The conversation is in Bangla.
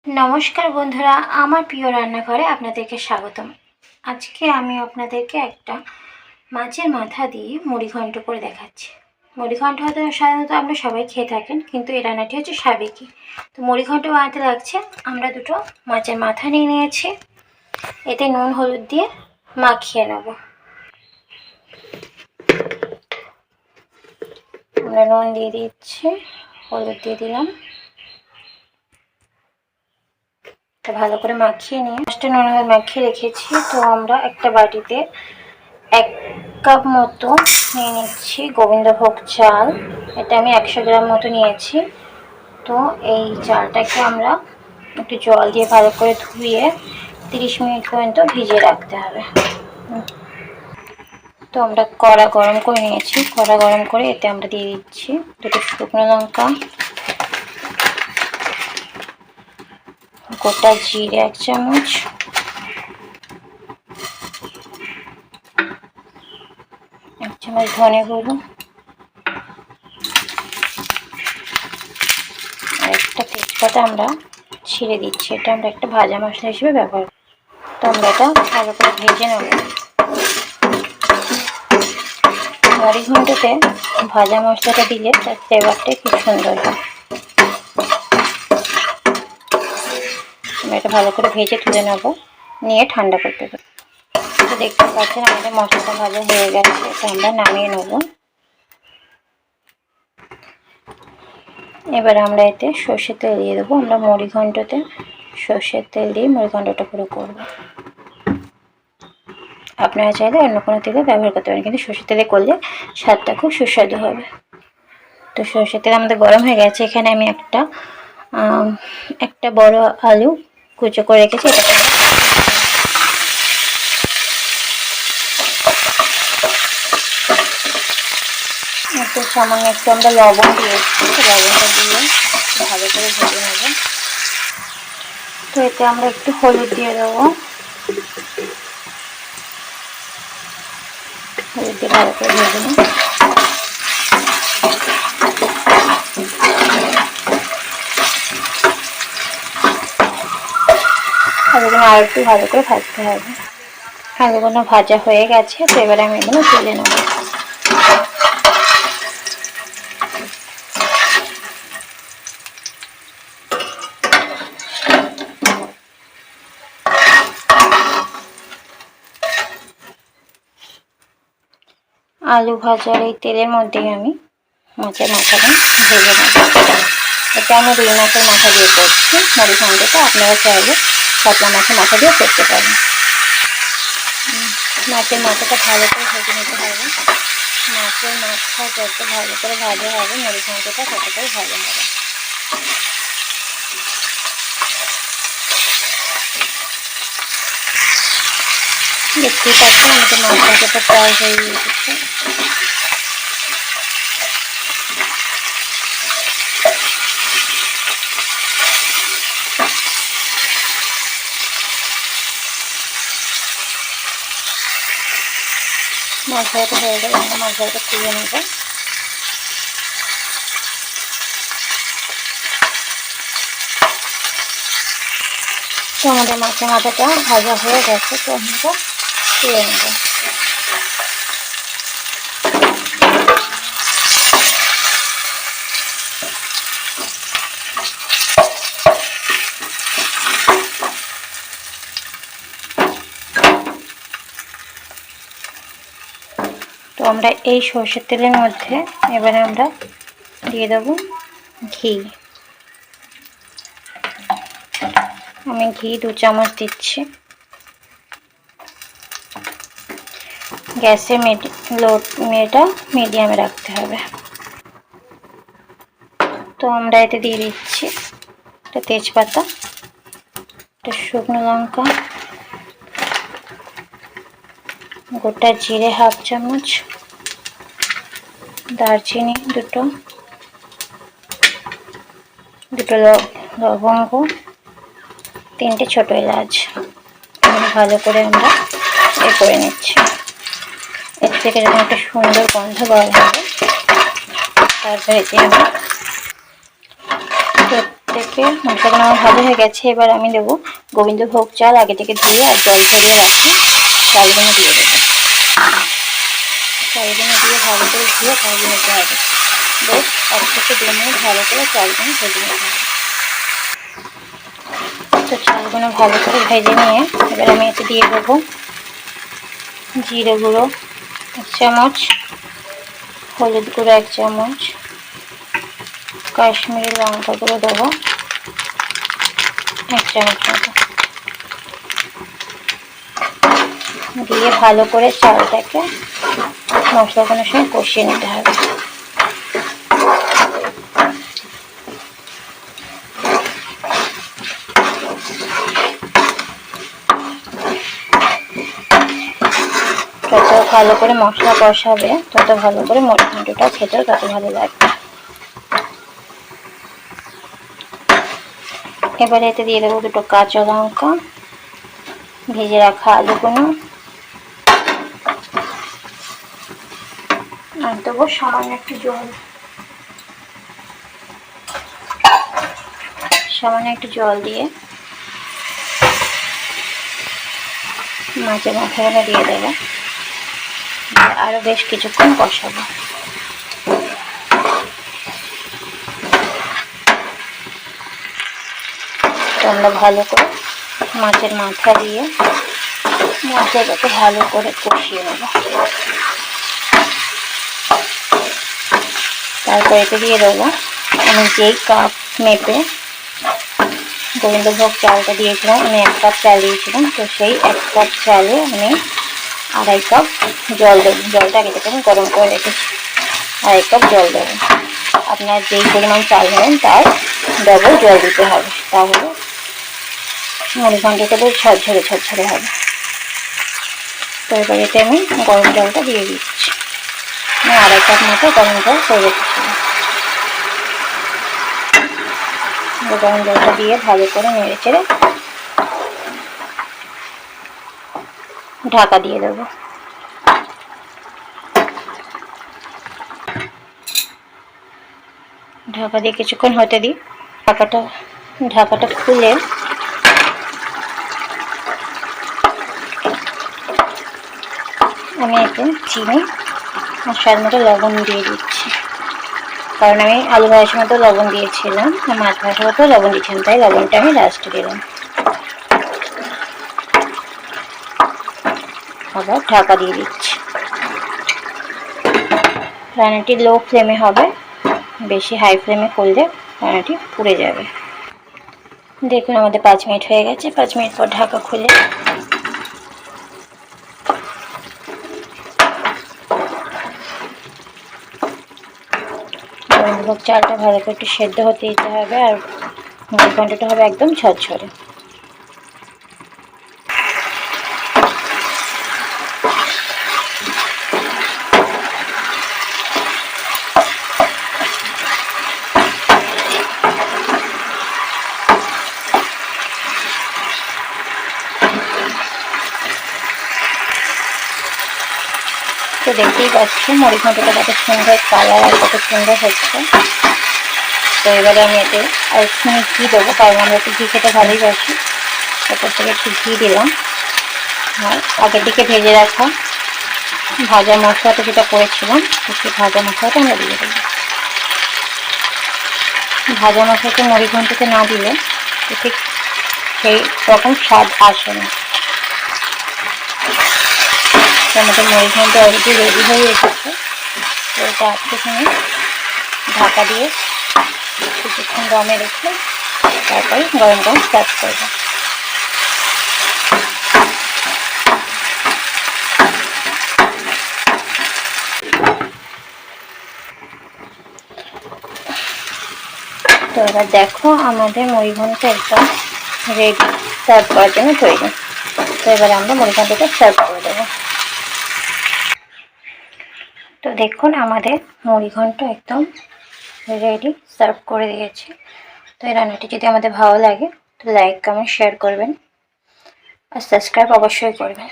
নমস্কার বন্ধুরা, আমার প্রিয় রান্নাঘরে আপনাদেরকে স্বাগতম। আজকে আমি আপনাদেরকে একটা মাছের মাথা দিয়ে মুড়িঘণ্ট করে দেখাচ্ছি। মুড়িঘণ্ট হয়তো সাধারণত আমরা সবাই খেয়ে থাকেন, কিন্তু এই রান্নাটি হচ্ছে সাবেকি। তো মুড়িঘণ্ট বানাতে লাগছে, আমরা দুটো মাছের মাথা নিয়ে নিয়েছি, এতে নুন হলুদ দিয়ে মাখিয়ে নেব। আমরা নুন দিয়ে দিচ্ছি, হলুদ দিয়ে দিলাম, ভালো করে মাখিয়ে নিয়ে মাছটা নুন হলুদ মাখিয়ে রেখেছি। তো আমরা একটা বাটিতে 1 কাপ মতো নিয়ে নিচ্ছি গোবিন্দভোগ চাল। এটা আমি 100 গ্রাম মতো নিয়েছি। তো এই চালটাকে আমরা একটু জল দিয়ে ভালো করে ধুয়ে 30 মিনিট পর্যন্ত ভিজিয়ে রাখতে হবে। তো আমরা কড়া গরম করে নিয়েছি, কড়া গরম করে এতে আমরা দিয়ে দিচ্ছি দুটো শুকনো লঙ্কা, গোটা জিরে 1 চামচ, ধনে গুঁড়ো, আর একটা তেজপাতা আমরা ছিঁড়ে দিচ্ছি। এটা আমরা একটা ভাজা মশলা হিসেবে ব্যবহার করি। তো আমরা এটা ভালো করে ভেজে নেব। মুড়িঘণ্টতে ভাজা মশলাটা দিলে তার ফ্লেভারটাই খুব সুন্দর হয়। আমরা এটা ভালো করে ভেজে তুলে নেব, নিয়ে ঠান্ডা করতে দেবো। তো দেখতে পাচ্ছেন আমাদের মশলাটা ভাজা হয়ে গেছে। এটা আমরা নামিয়ে নেব। এবার আমরা এতে সর্ষের তেল দিয়ে দেবো। আমরা মুড়িঘণ্টতে সর্ষের তেল দিয়ে মুড়িঘণ্টটা পুরো করব। আপনারা চাইলে অন্য কোনো তেলে ব্যবহার করতে পারেন, কিন্তু সর্ষের তেলে করলে স্বাদটা খুব সুস্বাদু হবে। তো সর্ষের তেল আমাদের গরম হয়ে গেছে। এখানে আমি একটা বড় আলু কুচো করে রেখেছি। একটু সামান্য একটু আমরা লবণ দিয়েছি, লবণটা দিয়ে ভালো করে ভেজে নেব। তো এতে আমরা একটু হলুদ দিয়ে দেবো, হলুদ দিয়ে ভালো করে ভেজে নেব। আলুগুলো আর একটু ভালো করে ভাজতে হবে। আলুগুলো ভাজা হয়ে গেছে। তো এবারে আমি এগুলো তুলে নেব। আলু ভাজার এই তেলের মধ্যেই আমি মাছের মাথাটা ভেজে নেব। এটা আমি রুই মাছের মাথা দিয়ে করছি মুড়িঘণ্টটা। আপনারা চাইলে কাতলা মাছের মাথা দিয়ে করতে পারেন। মাছের মাথাটা ভালো করে ভেজে নিতে হবে। মাছের মাথা যত ভালো করে ভাজা হবে মুড়িঘণ্টটা ততটাই ভালো হবে। দেখতেই পাচ্ছেন আমাদের মাছ ভাজাটা প্রায় হয়ে গেছে। মাছ ভাজাটা হয়ে গেলে আমরা মাছ ভাজাটা তুলে নেব। তো আমাদের মাছের মাথাটা ভাজা হয়ে গেছে। তো আমরা তুলে নেব। তো আমরা এই সর্ষের তেলের মধ্যে এবারে আমরা দিয়ে দেবো ঘি। আমি ঘি 2 চামচ দিচ্ছি। গ্যাসে মিডিয়ামে রাখতে হবে। তো আমরা এতে দিয়ে দিচ্ছি একটা তেজপাতা, একটা শুকনো লঙ্কা, গোটা জিরে 1/2 চামচ, দারচিনি দুটো লবঙ্গ, 3টে ছোট এলাচ। ভালো করে আমরা করে নিচ্ছি। এর থেকে যখন একটা সুন্দর গন্ধ বার হবে, তারপরে এতে আমি থেকে মশলাগুলো আমার ভালো হয়ে গেছে। এবার আমি দেবো গোবিন্দভোগ চাল, আগে থেকে ধুয়ে আর জল ঝরিয়ে রাখি চালগুলো দিয়ে দেবো। চালগুলো দিয়ে ভালো করে ধুয়ে ভালো নিতে হবে। বেশ 1 থেকে 2 মিনিট ভালো করে চালগুলো ভেজে নিতে হবে। তো চালগুলো ভালো করে ভেজে নিয়ে এবার আমি এতে দিয়ে দেবো জিরে গুঁড়ো 1 চামচ, হলুদ গুঁড়ো 1 চামচ, কাশ্মীরি লঙ্কা গুঁড়ো দেবো 1 চামচ মতো, দিয়ে ভালো করে চালটাকে মশলাগুলোর সঙ্গে কষিয়ে নিতে হবে। যত ভালো করে মশলা কষাবে তত ভালো করে মুড়ি ঘন্টটা খেতেও তত ভালো লাগবে। এবারে এতে দিয়ে দেবো 2 কাঁচা লঙ্কা, ভেজে রাখা আলুগুলো, আর দেবো সামান্য একটু জল। সামান্য একটু জল দিয়ে মাছের মাথাগুলো দিয়ে দেবো, আরো বেশ কিছুক্ষণ কষাবো। আমরা ভালো করে মাছের মাথা দিয়ে মশলাটাকে ভালো করে কষিয়ে নেব। তারপর এতে দিয়ে দেবো আমি যেই কাপ মেপে গোবিন্দভোগ চালটা দিয়েছিলাম, আমি 1 কাপ চাল দিয়েছিলাম, তো সেই 1 কাপ চালে আমি 2.5 কাপ জল দেবো। জলটা আগে থেকে আমি গরম করে রেখেছি, 2.5 কাপ জল দেবো। আপনার যেই পরিমাণ চাল নেবেন তার ডবল জল দিতে হবে, তাহলে মুড়ি ঘন্টটা বেশ ঝরঝরে ঝরঝরে হবে। তো এবার এতে আমি গরম জলটা দিয়ে দিচ্ছি, আমি 2.5 কাপ মতো গরম জল করে রেখেছিলাম। গরম জলটা দিয়ে ভালো করে নেড়ে চেড়ে ঢাকা দিয়ে দেবো। ঢাকা দিয়ে কিছুক্ষণ হতে দিই। ঢাকাটা খুলে আমি এতে চিনি আর স্বাদ মতো লবণ দিয়ে দিচ্ছি, কারণ আমি আলু ভাজার মতো লবণ দিয়েছিলাম আর মাছ ভাজার মতো লবণ দিয়েছিলাম, তাই লবণটা আমি লাস্টে দিলাম। আবার ঢাকা দিয়ে দিচ্ছি। রান্নাটি লো ফ্লেমে হবে, বেশি হাই ফ্লেমে করলে রান্নাটি পুড়ে যাবে। দেখুন আমাদের 5 মিনিট হয়ে গেছে। 5 মিনিট পর ঢাকা খুলে গোবিন্দভোগ চালটা ভালো করে একটু সেদ্ধ হতে দিতে হবে, আর মুড়ি ঘন্টটা হবে একদম ঝরঝরে। তো দেখতেই পাচ্ছি মুড়ি ঘন্টটা কত সুন্দর কালার আর কত সুন্দর হচ্ছে। তো এবারে আমি এতে আর একটুখানি ঘি দেবো, কারণ আমরা একটু ঘি খেতে ভালোই বাসি। ওপর থেকে একটু ঘি দিলাম, আর আগের দিকে ভেজে রাখা ভাজা মশলাটা যেটা করেছিলাম তো সেই ভাজা মশলাটা আমরা দিয়ে দেবো। ভাজা মশলাটা মুড়ি ঘন্টতে না দিলে ঠিক সেই রকম স্বাদ আসে না। আমাদের মুড়ি ঘন্ট অলরেডি রেডি হয়ে এসেছে। তো এটা একটুখানি ঢাকা দিয়ে কিছুক্ষণ দমে রেখে তারপরে গরম গরম সার্ভ করবো। তো এবার দেখো আমাদের মুড়ি ঘন্ট একদম রেডি, সার্ভ করার জন্য তৈরি। তো এবার আমরা মুড়ি ঘন্টটা সার্ভ করে দেবো। তো দেখুন আমাদের মুড়ি ঘন্ট একদম রেডি, সার্ভ করে দিয়েছি। তো এই রান্নাটি যদি আমাদের ভালো লাগে তো লাইক কমেন্ট শেয়ার করবেন আর সাবস্ক্রাইব অবশ্যই করবেন।